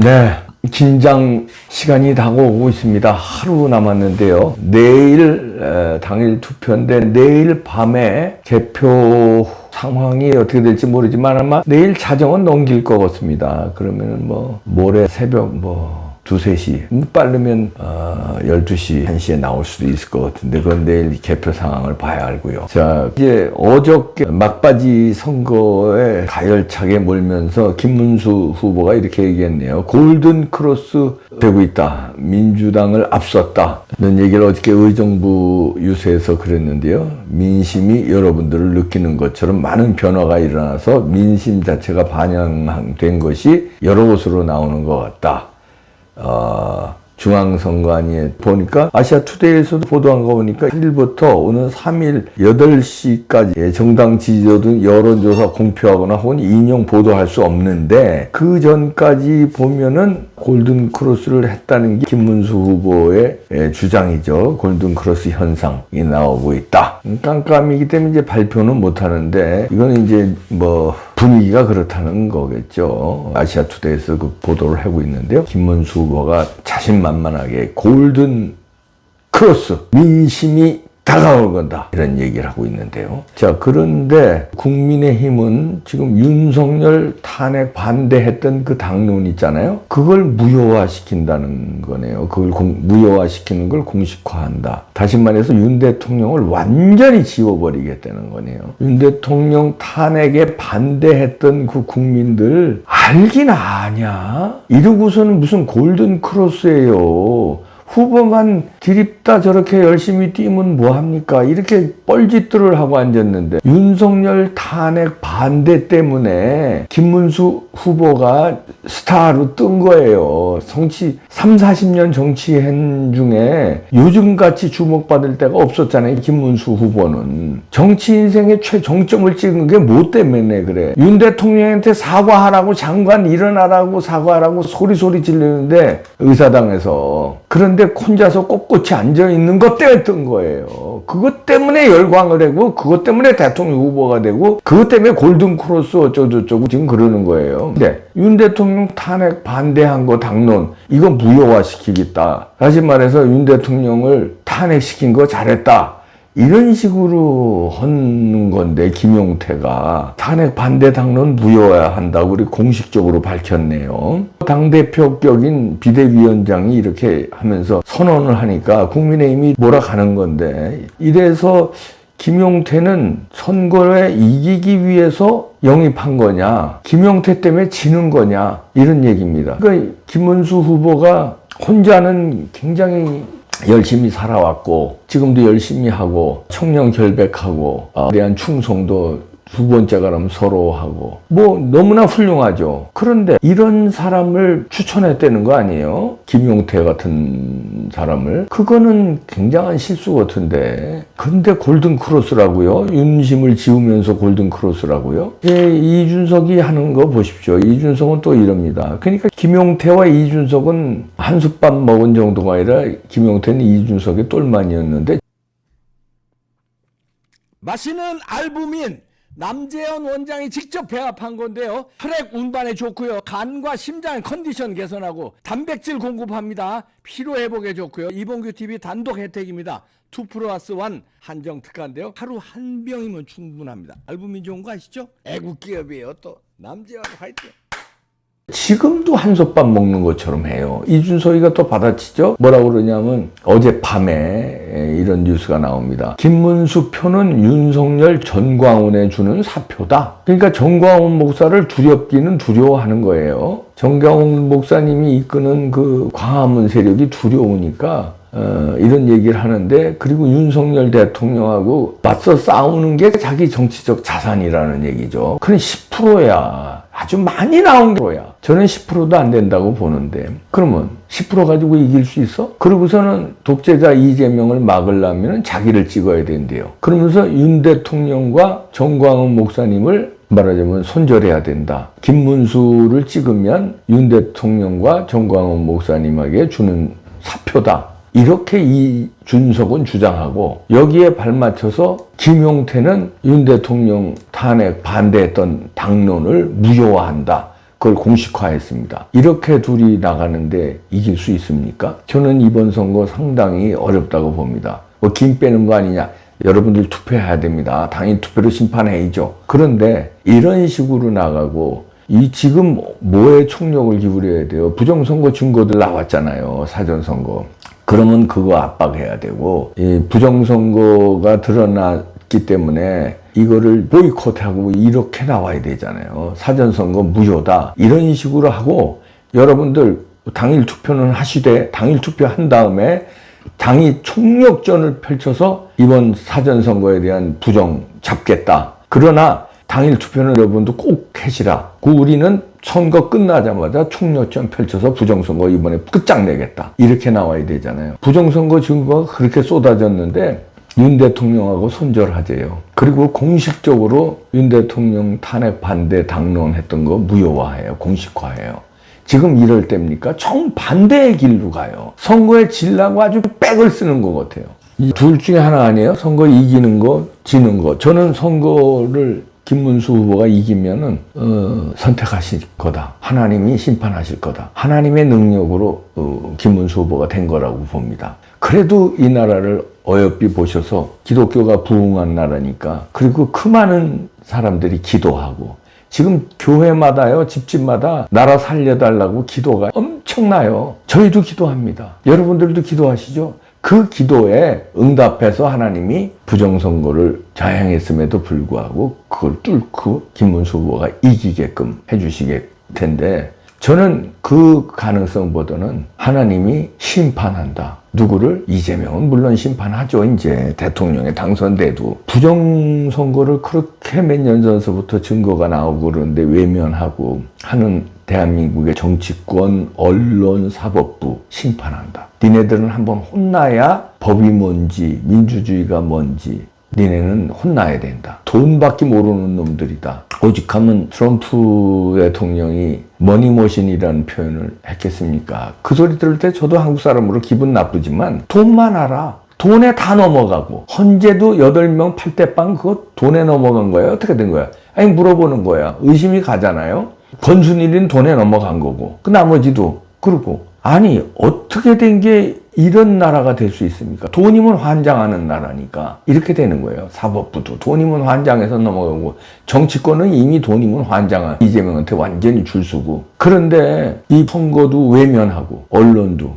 네, 긴장 시간이 다가오고 있습니다. 하루 남았는데요. 내일 당일 투표인데 내일 밤에 개표 상황이 어떻게 될지 모르지만 아마 내일 자정은 넘길 것 같습니다. 그러면은 모레 새벽 2, 3시, 빠르면 12시, 1시에 나올 수도 있을 것 같은데 그건 내일 개표 상황을 봐야 알고요. 자, 이제 어저께 막바지 선거에 가열차게 몰면서 김문수 후보가 이렇게 얘기했네요. 골든 크로스 되고 있다. 민주당을 앞섰다. 이런 얘기를 어저께 의정부 유세에서 그랬는데요. 민심이 여러분들을 느끼는 것처럼 많은 변화가 일어나서 민심 자체가 반영된 것이 여러 곳으로 나오는 것 같다. 중앙선관위에 보니까 아시아투데이에서도 보도한 거 보니까 1일부터 오늘 3일 8시까지 정당 지지도 등 여론조사 공표하거나 혹은 인용 보도할 수 없는데 그 전까지 보면은 골든크로스를 했다는 게 김문수 후보의 주장이죠. 골든크로스 현상이 나오고 있다. 깜깜이기 때문에 이제 발표는 못 하는데 이거는 이제 분위기가 그렇다는 거겠죠. 아시아투데이에서 그 보도를 하고 있는데요. 김문수 후보가 자신만만하게 골든 크로스, 민심이 다가올 건다. 이런 얘기를 하고 있는데요. 자, 그런데 국민의힘은 지금 윤석열 탄핵 반대했던 그 당론 있잖아요. 그걸 무효화시킨다는 거네요. 그걸 무효화시키는 걸 공식화한다. 다시 말해서 윤 대통령을 완전히 지워버리겠다는 거네요. 윤 대통령 탄핵에 반대했던 그 국민들 알긴 아냐? 이러고서는 무슨 골든 크로스예요. 후보만 디립다 저렇게 열심히 뛰면 뭐합니까? 이렇게 뻘짓들을 하고 앉았는데 윤석열 탄핵 반대 때문에 김문수 후보가 스타로 뜬 거예요. 40년 정치한 중에 요즘같이 주목받을 때가 없었잖아요. 김문수 후보는. 정치 인생의 최정점을 찍은 게 뭐 때문에 그래. 윤 대통령한테 사과하라고 장관 일어나라고 사과하라고 소리 지르는데 의사당에서. 그런데 혼자서 꼿꼿이 앉아있는 것 때문에 뜬 거예요. 그것 때문에 열광을 하고 그것 때문에 대통령 후보가 되고 그것 때문에 골든크로스 어쩌고저쩌고 지금 그러는 거예요. 근데 윤 대통령 탄핵 반대한 거 당론 이거 무효화시키겠다. 다시 말해서 윤 대통령을 탄핵시킨 거 잘했다. 이런 식으로 하는 건데 김용태가 탄핵 반대 당론 무효화한다고 우리 공식적으로 밝혔네요. 당대표격인 비대위원장이 이렇게 하면서 선언을 하니까 국민의힘이 몰아가는 건데 이래서 김용태는 선거에 이기기 위해서 영입한 거냐 김용태 때문에 지는 거냐 이런 얘기입니다. 그러니까 김문수 후보가 혼자는 굉장히 열심히 살아왔고 지금도 열심히 하고 청년 결백하고 대한 충성도 두 번째가 그러면 서로 하고 너무나 훌륭하죠. 그런데 이런 사람을 추천했다는 거 아니에요? 김용태 같은 사람을. 그거는 굉장한 실수 같은데. 근데 골든크로스라고요? 윤심을 지우면서 골든크로스라고요? 이준석이 하는 거 보십시오. 이준석은 또 이럽니다. 그러니까 김용태와 이준석은 한솥밥 먹은 정도가 아니라 김용태는 이준석의 똘만이었는데 맛있는 알부민 남재현 원장이 직접 배합한 건데요. 혈액 운반에 좋고요. 간과 심장 컨디션 개선하고 단백질 공급합니다. 피로 회복에 좋고요. 이봉규 TV 단독 혜택입니다. 2+1 한정 특가인데요. 하루 한 병이면 충분합니다. 알부민 좋은 거 아시죠? 애국 기업이에요. 또 남재현 화이팅. 지금도 한솥밥 먹는 것처럼 해요. 이준석이가 또 받아치죠. 뭐라고 그러냐면 어젯밤에 이런 뉴스가 나옵니다. 김문수 표는 윤석열 전광훈에 주는 사표다. 그러니까 전광훈 목사를 두렵기는 두려워하는 거예요. 전광훈 목사님이 이끄는 그 광화문 세력이 두려우니까 이런 얘기를 하는데 그리고 윤석열 대통령하고 맞서 싸우는 게 자기 정치적 자산이라는 얘기죠. 그건 10%야. 아주 많이 나온 거야. 저는 10%도 안 된다고 보는데 그러면 10% 가지고 이길 수 있어? 그러고서는 독재자 이재명을 막으려면 자기를 찍어야 된대요. 그러면서 윤 대통령과 정광훈 목사님을 말하자면 손절해야 된다. 김문수를 찍으면 윤 대통령과 정광훈 목사님에게 주는 사표다. 이렇게 이준석은 주장하고 여기에 발맞춰서 김용태는 윤 대통령 탄핵 반대했던 당론을 무효화한다. 그걸 공식화했습니다. 이렇게 둘이 나가는데 이길 수 있습니까? 저는 이번 선거 상당히 어렵다고 봅니다. 뭐 김 빼는 거 아니냐? 여러분들 투표해야 됩니다. 당연히 투표로 심판해야죠. 그런데 이런 식으로 나가고 이 지금 뭐에 총력을 기울여야 돼요? 부정선거 증거들 나왔잖아요. 사전선거. 그러면 그거 압박해야 되고 이 부정선거가 드러났기 때문에 이거를 보이콧하고 이렇게 나와야 되잖아요. 사전선거 무효다. 이런 식으로 하고 여러분들 당일 투표는 하시되 당일 투표한 다음에 당이 총력전을 펼쳐서 이번 사전선거에 대한 부정 잡겠다. 그러나 당일 투표는 여러분도 꼭 하시라. 우리는 선거 끝나자마자 총력전 펼쳐서 부정선거 이번에 끝장내겠다. 이렇게 나와야 되잖아요. 부정선거 증거가 그렇게 쏟아졌는데 윤 대통령하고 손절하재요. 그리고 공식적으로 윤 대통령 탄핵 반대 당론했던 거 무효화해요. 공식화해요. 지금 이럴 때입니까? 정반대의 길로 가요. 선거에 질라고 아주 백을 쓰는 것 같아요. 이 둘 중에 하나 아니에요? 선거 이기는 거, 지는 거. 저는 선거를 김문수 후보가 이기면은 선택하실 거다. 하나님이 심판하실 거다. 하나님의 능력으로 김문수 후보가 된 거라고 봅니다. 그래도 이 나라를 어여삐 보셔서 기독교가 부흥한 나라니까 그리고 그 많은 사람들이 기도하고 지금 교회마다요, 집집마다 나라 살려달라고 기도가 엄청나요. 저희도 기도합니다. 여러분들도 기도하시죠? 그 기도에 응답해서 하나님이 부정선거를 자행했음에도 불구하고 그걸 뚫고 김문수 후보가 이기게끔 해주시게 텐데 저는 그 가능성보다는 하나님이 심판한다. 누구를? 이재명은 물론 심판하죠. 이제 대통령에 당선돼도. 부정선거를 그렇게 몇 년 전서부터 증거가 나오고 그러는데 외면하고 하는 대한민국의 정치권, 언론, 사법부 심판한다. 니네들은 한번 혼나야 법이 뭔지, 민주주의가 뭔지 니네는 혼나야 된다. 돈밖에 모르는 놈들이다. 오직하면 트럼프 대통령이 머니머신이라는 표현을 했겠습니까? 그 소리 들을 때 저도 한국 사람으로 기분 나쁘지만 돈만 알아. 돈에 다 넘어가고 헌재도 8명 8대빵 그거 돈에 넘어간 거야? 어떻게 된 거야? 아니 물어보는 거야. 의심이 가잖아요. 권순일은 돈에 넘어간 거고 그 나머지도 그러고 아니 어떻게 된 게 이런 나라가 될 수 있습니까? 돈이면 환장하는 나라니까 이렇게 되는 거예요. 사법부도 돈이면 환장해서 넘어가고 정치권은 이미 돈이면 환장한 이재명한테 완전히 줄서고 그런데 이 선거도 외면하고 언론도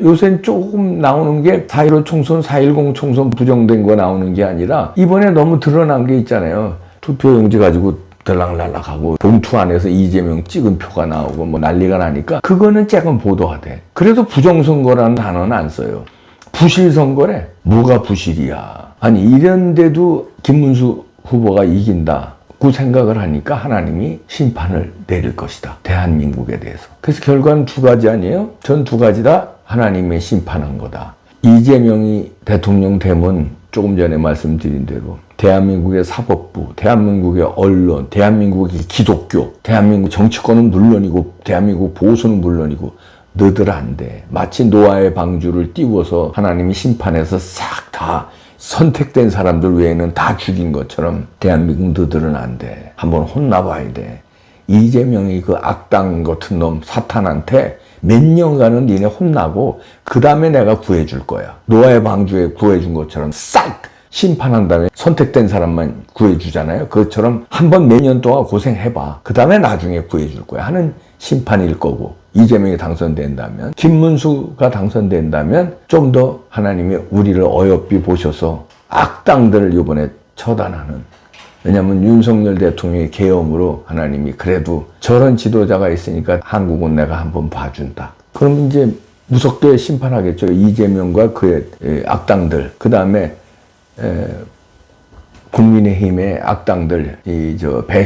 요새 조금 나오는 게 4.15 총선, 4.10 총선 부정된 거 나오는 게 아니라 이번에 너무 드러난 게 있잖아요. 투표용지 가지고 들락날락하고 봉투 안에서 이재명 찍은 표가 나오고 뭐 난리가 나니까 그거는 조금 보도하대. 그래도 부정선거라는 단어는 안 써요. 부실선거래. 뭐가 부실이야. 아니 이런데도 김문수 후보가 이긴다. 그 생각을 하니까 하나님이 심판을 내릴 것이다. 대한민국에 대해서. 그래서 결과는 두 가지 아니에요? 전 두 가지 다 하나님의 심판한 거다. 이재명이 대통령 되면 조금 전에 말씀드린 대로 대한민국의 사법부, 대한민국의 언론, 대한민국의 기독교, 대한민국 정치권은 물론이고 대한민국 보수는 물론이고 너들 안 돼. 마치 노아의 방주를 띄워서 하나님이 심판해서 싹 다 선택된 사람들 외에는 다 죽인 것처럼 대한민국 너들은 안 돼. 한번 혼나봐야 돼. 이재명이 그 악당 같은 놈 사탄한테 몇 년간은 니네 혼나고 그 다음에 내가 구해줄 거야. 노아의 방주에 구해준 것처럼 싹 심판한 다음에 선택된 사람만 구해주잖아요. 그것처럼 한번 몇 년 동안 고생해봐. 그 다음에 나중에 구해줄 거야 하는 심판일 거고 이재명이 당선된다면 김문수가 당선된다면 좀 더 하나님이 우리를 어여삐 보셔서 악당들을 이번에 처단하는 왜냐하면 윤석열 대통령의 계엄으로 하나님이 그래도 저런 지도자가 있으니까 한국은 내가 한번 봐준다. 그럼 이제 무섭게 심판하겠죠. 이재명과 그의 악당들. 그 다음에 국민의힘의 악당들,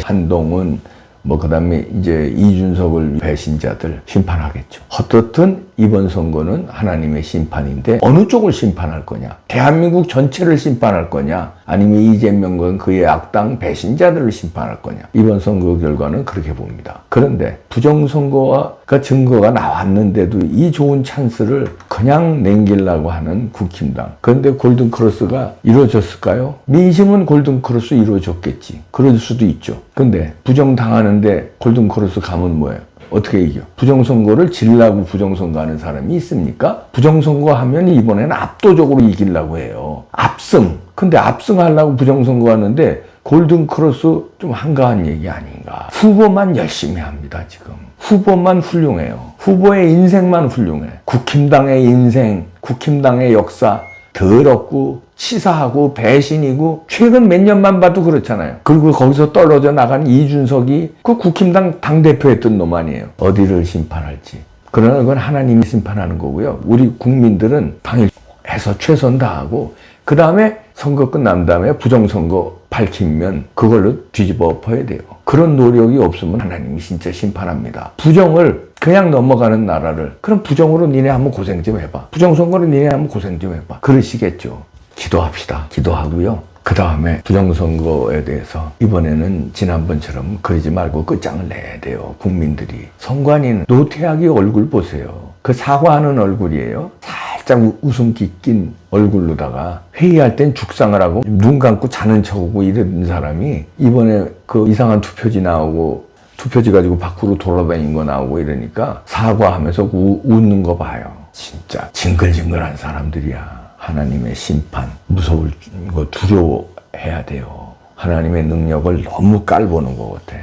한동훈, 뭐, 그 다음에 이제 이준석을 배신자들 심판하겠죠. 어떻든 이번 선거는 하나님의 심판인데 어느 쪽을 심판할 거냐? 대한민국 전체를 심판할 거냐? 아니면 이재명과 그의 악당 배신자들을 심판할 거냐? 이번 선거 결과는 그렇게 봅니다. 그런데 부정선거가 증거가 나왔는데도 이 좋은 찬스를 그냥 남기려고 하는 국힘당. 그런데 골든크로스가 이루어졌을까요? 민심은 골든크로스 이루어졌겠지. 그럴 수도 있죠. 근데 부정당하는데 골든크로스 가면 뭐예요? 어떻게 이겨? 부정선거를 지려고 부정선거 하는 사람이 있습니까? 부정선거 하면 이번에는 압도적으로 이기려고 해요. 압승. 근데 압승하려고 부정선거 하는데 골든크로스 좀 한가한 얘기 아닌가. 후보만 열심히 합니다, 지금. 후보만 훌륭해요. 후보의 인생만 훌륭해. 국힘당의 인생, 국힘당의 역사 더럽고 치사하고 배신이고 최근 몇 년만 봐도 그렇잖아요. 그리고 거기서 떨어져 나간 이준석이 그 국힘당 당대표였던 놈 아니에요. 어디를 심판할지. 그러나 그건 하나님이 심판하는 거고요. 우리 국민들은 방일해서 최선 다하고 그 다음에 선거 끝난 다음에 부정선거 밝히면 그걸로 뒤집어 엎어야 돼요. 그런 노력이 없으면 하나님이 진짜 심판합니다. 부정을 그냥 넘어가는 나라를 그럼 부정으로 니네 한번 고생 좀 해봐. 부정선거로 니네 한번 고생 좀 해봐. 그러시겠죠. 기도합시다. 기도하고요. 그 다음에 부정선거에 대해서 이번에는 지난번처럼 그러지 말고 끝장을 내야 돼요. 국민들이. 선관위는 노태악이 얼굴 보세요. 그 사과하는 얼굴이에요. 살짝 웃음기 낀 얼굴로다가 회의할 땐 죽상을 하고 눈 감고 자는 척하고 이런 사람이 이번에 그 이상한 투표지 나오고 투표지 가지고 밖으로 돌아다닌 거 나오고 이러니까 사과하면서 웃는 거 봐요. 진짜 징글징글한 사람들이야. 하나님의 심판, 무서울 거 두려워해야 돼요. 하나님의 능력을 너무 깔보는 것 같아.